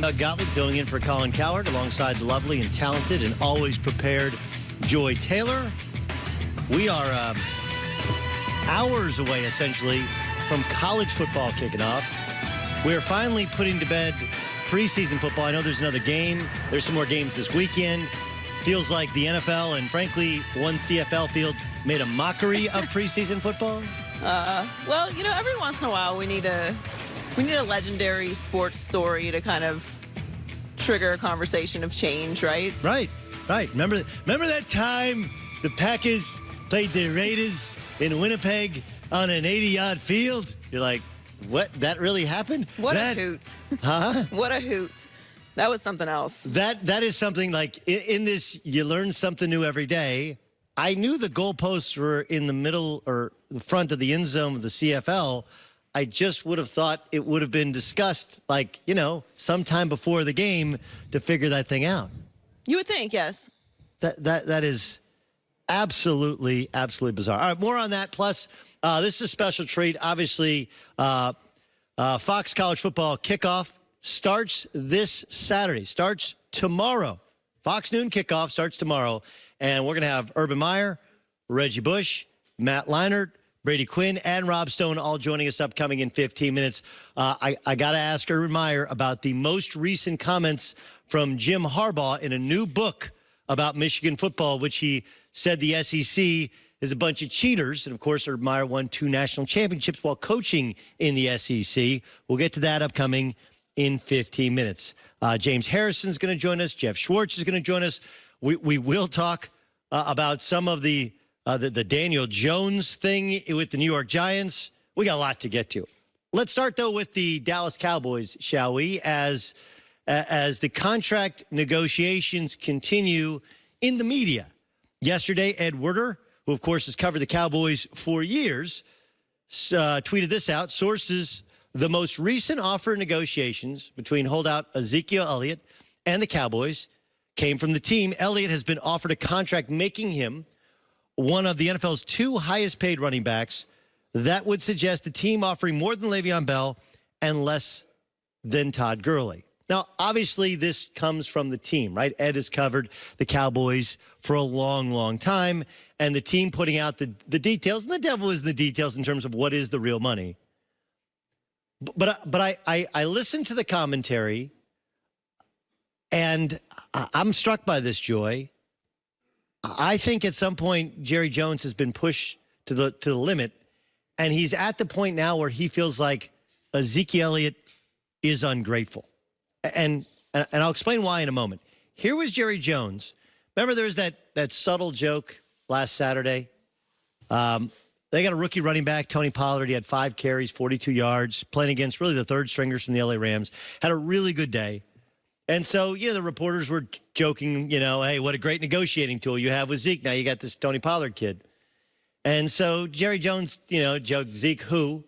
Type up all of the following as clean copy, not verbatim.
Gottlieb filling in for Colin Cowherd alongside the lovely and talented and always prepared Joy Taylor. We are hours away, essentially, from college football kicking off. We're finally putting to bed preseason football. I know there's another game. There's some more games this weekend. Feels like the NFL and, frankly, one CFL field made a mockery of preseason football. Well, you know, every once in a while we need a legendary sports story to kind of trigger a conversation of change, right? Right. Remember that time the Packers played the Raiders in Winnipeg on an 80-yard field? You're like, what? That really happened? What a hoot. Huh? What a hoot. That was something else. That is something like in this, you learn something new every day. I knew the goalposts were in the middle or the front of the end zone of the CFL. I just would have thought it would have been discussed, like, you know, sometime before the game to figure that thing out. You would think, yes. That is absolutely bizarre. All right, more on that. Plus, this is a special treat. Obviously, Fox College Football kickoff starts this Saturday. Starts tomorrow. Fox Noon kickoff starts tomorrow. And we're going to have Urban Meyer, Reggie Bush, Matt Leinart, Brady Quinn, and Rob Stone all joining us upcoming in 15 minutes. I got to ask Urban Meyer about the most recent comments from Jim Harbaugh in a new book about Michigan football, which he said the SEC is a bunch of cheaters. And, of course, Urban Meyer won 2 national championships while coaching in the SEC. We'll get to that upcoming in 15 minutes. James Harrison's going to join us. Jeff Schwartz is going to join us. We will talk about some of the Daniel Jones thing with the New York Giants. We got a lot to get to. Let's start, though, with the Dallas Cowboys, shall we? As the contract negotiations continue in the media. Yesterday, Ed Werder, who, of course, has covered the Cowboys for years, tweeted this out. Sources, the most recent offer negotiations between holdout Ezekiel Elliott and the Cowboys came from the team. Elliott has been offered a contract making him one of the NFL's 2 highest-paid running backs. That would suggest the team offering more than Le'Veon Bell and less than Todd Gurley. Now, obviously, this comes from the team, right? Ed has covered the Cowboys for a long, long time, and the team putting out the details, and the devil is in the details in terms of what is the real money. But I listened to the commentary, and I'm struck by this, Joy. I think at some point Jerry Jones has been pushed to the limit, and he's at the point now where he feels like Ezekiel Elliott is ungrateful. And I'll explain why in a moment. Here was Jerry Jones. Remember there was that subtle joke last Saturday? They got a rookie running back, Tony Pollard. He had 5 carries, 42 yards, playing against really the third stringers from the LA Rams. Had a really good day. And so, the reporters were joking, hey, what a great negotiating tool you have with Zeke. Now you got this Tony Pollard kid. And so Jerry Jones, joked, Zeke who?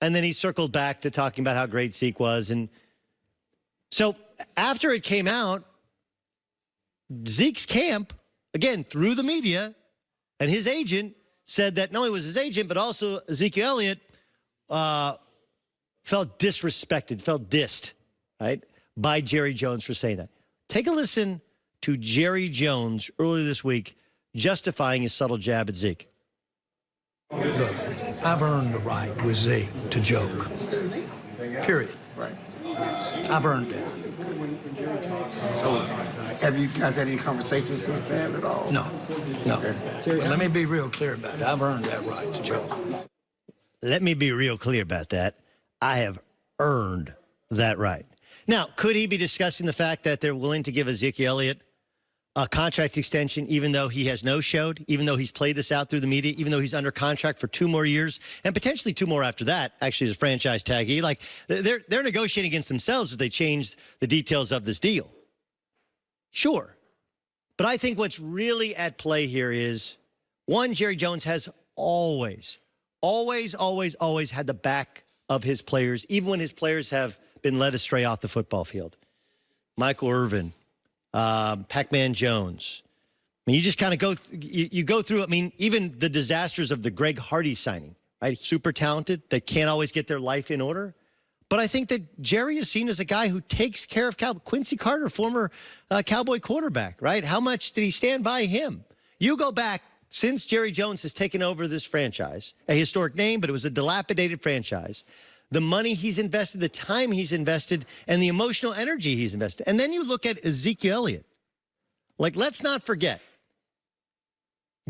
And then he circled back to talking about how great Zeke was. And so after it came out, Zeke's camp, again, through the media, and his agent said that not only was his agent, but also Ezekiel Elliott felt disrespected, felt dissed, right, by Jerry Jones for saying that. Take a listen to Jerry Jones earlier this week justifying his subtle jab at Zeke. Look, I've earned the right with Zeke to joke. Period. Right. I've earned it. So, have you guys had any conversations since then at all? No. Okay. But let me be real clear about it. I've earned that right to joke. Let me be real clear about that. I have earned that right. Now, could he be discussing the fact that they're willing to give Ezekiel Elliott a contract extension even though he has no-showed, even though he's played this out through the media, even though he's under contract for 2 more years, and potentially 2 more after that, actually, as a franchise taggy? Like, they're negotiating against themselves if they change the details of this deal. Sure. But I think what's really at play here is, one, Jerry Jones has always had the back of his players, even when his players have been led astray off the football field. Michael Irvin, Pac-Man Jones. I mean, you just kind of you go through, I mean, even the disasters of the Greg Hardy signing, right? Super talented, that can't always get their life in order. But I think that Jerry is seen as a guy who takes care of Quincy Carter, former Cowboy quarterback, right? How much did he stand by him? You go back since Jerry Jones has taken over this franchise, a historic name, but it was a dilapidated franchise. The money he's invested, the time he's invested, and the emotional energy he's invested. And then you look at Ezekiel Elliott. Like, let's not forget,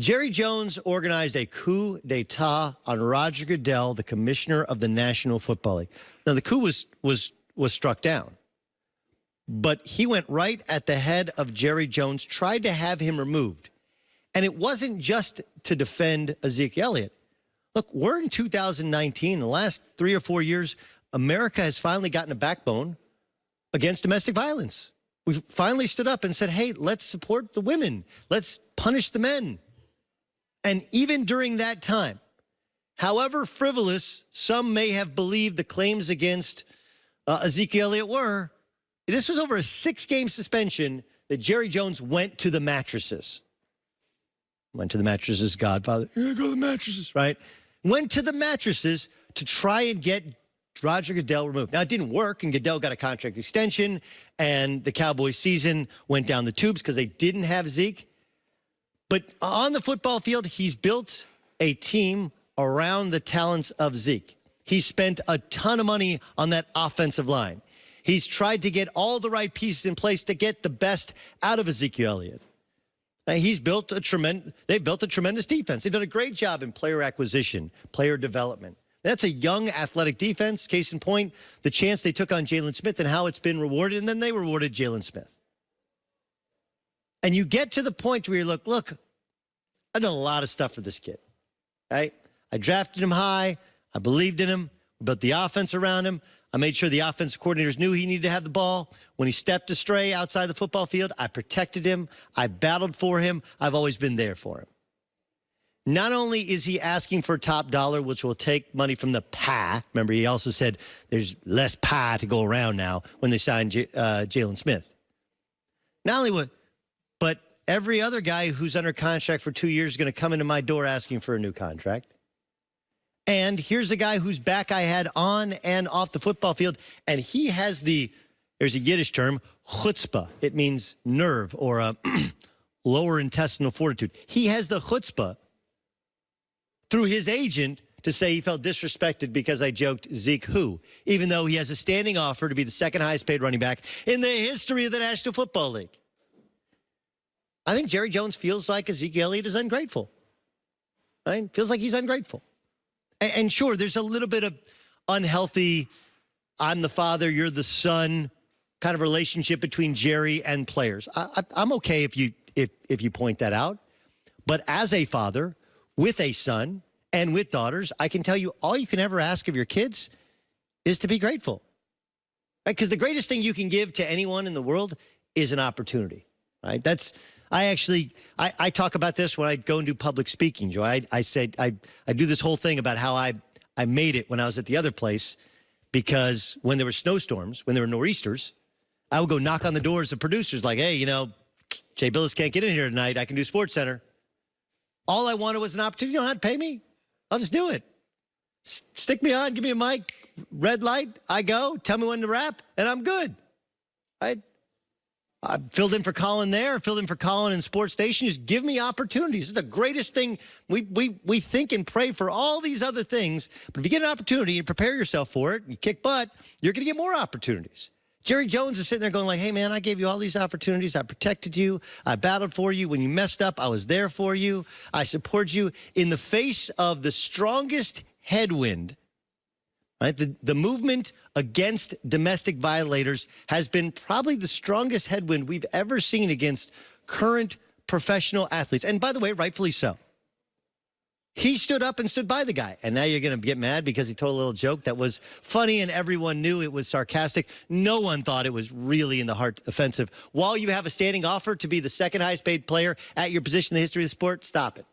Jerry Jones organized a coup d'etat on Roger Goodell, the commissioner of the National Football League. Now, the coup was struck down, but he went right at the head of Jerry Jones, tried to have him removed. And it wasn't just to defend Ezekiel Elliott. Look, we're in 2019. The last 3 or 4 years, America has finally gotten a backbone against domestic violence. We've finally stood up and said, hey, let's support the women. Let's punish the men. And even during that time, however frivolous some may have believed the claims against Ezekiel Elliott were, this was over a 6-game suspension that Jerry Jones went to the mattresses. Went to the mattresses, Godfather. Here go the mattresses, right? Went to the mattresses to try and get Roger Goodell removed. Now, it didn't work, and Goodell got a contract extension, and the Cowboys season went down the tubes because they didn't have Zeke. But on the football field, he's built a team around the talents of Zeke. He spent a ton of money on that offensive line. He's tried to get all the right pieces in place to get the best out of Ezekiel Elliott. They've built a tremendous defense. They've done a great job in player acquisition, player development. That's a young, athletic defense. Case in point, the chance they took on Jalen Smith and how it's been rewarded, and then they rewarded Jalen Smith. And you get to the point where you look, I've done a lot of stuff for this kid, right? I drafted him high. I believed in him. We built the offense around him. I made sure the offensive coordinators knew he needed to have the ball. When he stepped astray outside the football field, I protected him. I battled for him. I've always been there for him. Not only is he asking for top dollar, which will take money from the pie. Remember, he also said there's less pie to go around now when they signed Jalen Smith. Not only but every other guy who's under contract for 2 years is going to come into my door asking for a new contract. And here's a guy whose back I had on and off the football field, and he has there's a Yiddish term, chutzpah. It means nerve or a lower intestinal fortitude. He has the chutzpah through his agent to say he felt disrespected because I joked Zeke who, even though he has a standing offer to be the second highest paid running back in the history of the National Football League. I think Jerry Jones feels like Ezekiel Elliott is ungrateful. Right? Feels like he's ungrateful. And sure, there's a little bit of unhealthy, I'm the father, you're the son kind of relationship between Jerry and players. I'm okay if you point that out. But as a father with a son and with daughters, I can tell you all you can ever ask of your kids is to be grateful. Because the greatest thing you can give to anyone in the world is an opportunity. Right? I talk about this when I go and do public speaking, Joe. I said I do this whole thing about how I made it when I was at the other place, because when there were snowstorms, when there were nor'easters, I would go knock on the doors of producers like, hey, Jay Billis can't get in here tonight. I can do SportsCenter. All I wanted was an opportunity. You don't have to pay me. I'll just do it. Stick me on, give me a mic, red light, I go, tell me when to wrap, and I'm good. I filled in for Colin there, filled in for Colin in Sports Station. Just give me opportunities. It's the greatest thing. We think and pray for all these other things, but if you get an opportunity and prepare yourself for it, you kick butt, you're going to get more opportunities. Jerry Jones is sitting there going like, hey, man, I gave you all these opportunities. I protected you. I battled for you. When you messed up, I was there for you. I support you. In the face of the strongest headwind, right, the movement against domestic violators has been probably the strongest headwind we've ever seen against current professional athletes. And by the way, rightfully so. He stood up and stood by the guy. And now you're going to get mad because he told a little joke that was funny and everyone knew it was sarcastic. No one thought it was really in the heart offensive. While you have a standing offer to be the second highest paid player at your position in the history of the sport, stop it.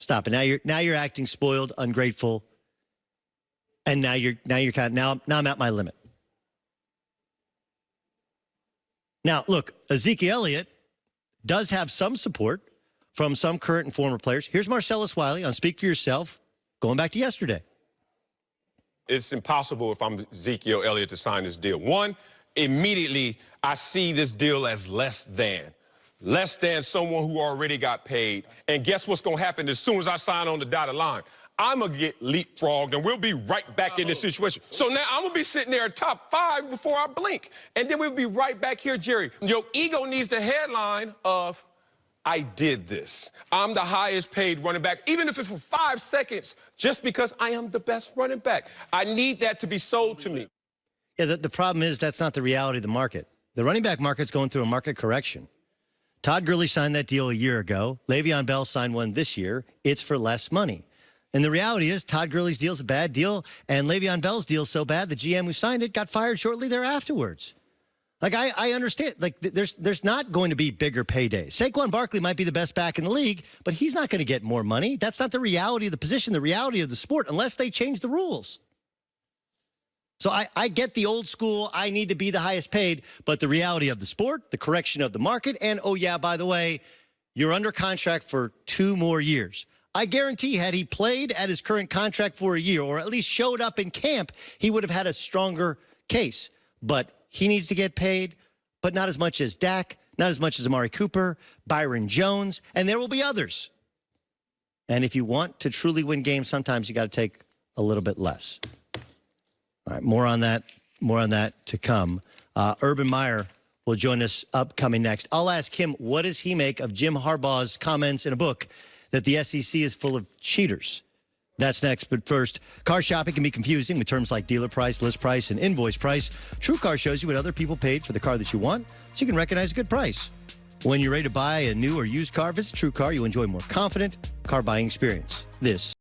Stop it. Now you're acting spoiled, ungrateful. And now I'm at my limit. Now, look, Ezekiel Elliott does have some support from some current and former players. Here's Marcellus Wiley on Speak for Yourself, going back to yesterday. It's impossible if I'm Ezekiel Elliott to sign this deal. One, immediately I see this deal as less than someone who already got paid. And guess what's going to happen as soon as I sign on the dotted line? I'm going to get leapfrogged, and we'll be right back in this situation. So now I'm going to be sitting there at top 5 before I blink. And then we'll be right back here, Jerry. Your ego needs the headline of, I did this. I'm the highest paid running back, even if it's for 5 seconds, just because I am the best running back. I need that to be sold to me. Yeah, the problem is that's not the reality of the market. The running back market's going through a market correction. Todd Gurley signed that deal a year ago. Le'Veon Bell signed one this year. It's for less money. And the reality is Todd Gurley's deal's a bad deal, and Le'Veon Bell's deal's so bad the GM who signed it got fired shortly thereafterwards. Like, I understand. Like, there's not going to be bigger paydays. Saquon Barkley might be the best back in the league, but he's not going to get more money. That's not the reality of the position, the reality of the sport, unless they change the rules. So I get the old school, I need to be the highest paid, but the reality of the sport, the correction of the market, and, oh, yeah, by the way, you're under contract for 2 more years. I guarantee had he played at his current contract for a year, or at least showed up in camp, he would have had a stronger case. But he needs to get paid, but not as much as Dak, not as much as Amari Cooper, Byron Jones, and there will be others. And if you want to truly win games, sometimes you got to take a little bit less. All right, more on that to come. Urban Meyer will join us upcoming next. I'll ask him, what does he make of Jim Harbaugh's comments in a book that the SEC is full of cheaters? That's next. But first, car shopping can be confusing with terms like dealer price, list price, and invoice price. True Car shows you what other people paid for the car that you want, so you can recognize a good price. When you're ready to buy a new or used car, visit True Car. You'll enjoy a more confident car buying experience. This